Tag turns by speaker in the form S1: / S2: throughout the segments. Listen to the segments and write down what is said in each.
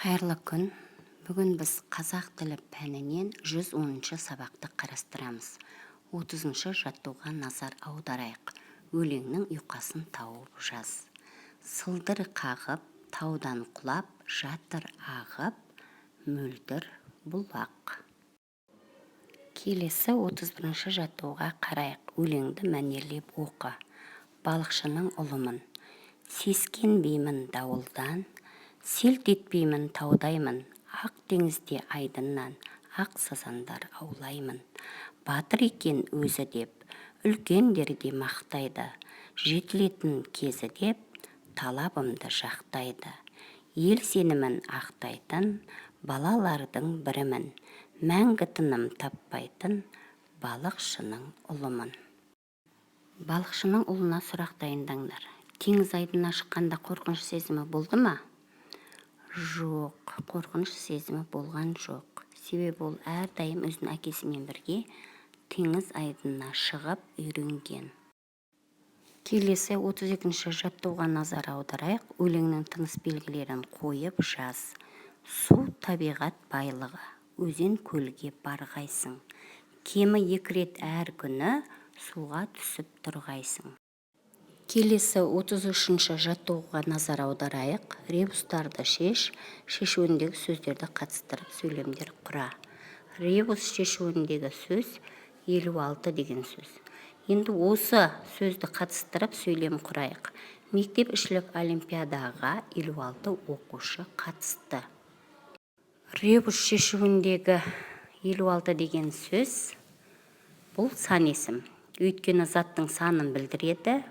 S1: Қайырлы күн. Бүгін біз қазақ тілі пәнінен 110-шы сабақты қарастырамыз. 30-шы жаттуға назар аударайық. Өлеңнің ұйқасын тауып жаз. Сылдыр қағып, таудан құлап, жатыр ағып, мөлдір бұлақ. Келесі 31-шы жаттуға қарайық. Өлеңді мәнерлеп оқы. Балықшының ұлымын. Сескенбеймін дауылдан, селт етпеймін таудаймын, ақ теңізде айдыннан, ақ сазандар аулаймын. Батыр екен өзі деп, үлкендерде мақтайды, жетілетін кезі деп, талабымды жақтайды. Ел сенімін ақтайтын, балалардың бірімін, мәңгі тыным таппайтын, балықшының ұлымын. Балықшының ұлына сұрақ дайындаңдар. Теңіз айдынына шыққанда қорқыныш сезімі болды ма? Жоқ, қорқыныш сезімі болған жоқ. Себебі ол әрдайым өзінің әкесімен бірге теңіз айдынына шығып үйренген. Келесі 32-ші жаттуға назар аударайық. Өлеңнің тыныс белгілерін қойып жаз. Су табиғат байлығы. Өзен көлге барғайсың. Кемі 2 рет әр күні суға түсіп тұрғайсың. Келесі 33-ші жаттуға назар аударайық. Ребустарды шешуіндегі сөздерді қатыстырып сөйлемдер құра. Ребус шешуіндегі сөз 56 деген сөз. Енді осы сөзді қатыстырып сөйлем құрайық. Мектеп ішілік олимпиадаға 56 оқушы қатысты. Ребус шешуіндегі 56 деген сөз бұл сан есім. Өйткені заттың санын білдіреді.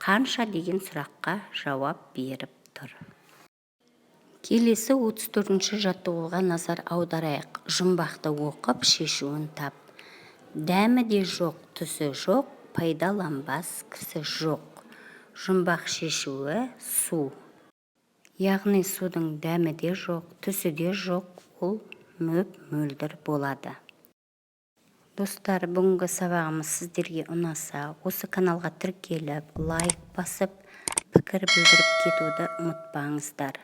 S1: Қанша деген сұраққа жауап беріп тұр. Келесі 34-ші жаттығуға назар аударайық. Жұмбақты оқып, шешуін тап. Дәмі де жоқ, түсі жоқ, пайдаланбас кісі жоқ. Жұмбақ шешуі су. Яғни судың дәмі де жоқ, түсі де жоқ, ол мөп-мөлдір болады. Достар, бүгінгі сабағымыз сіздерге ұнаса, осы каналға тіркеліп, лайк басып, пікір білдіріп кетуді ұмытпаңыздар.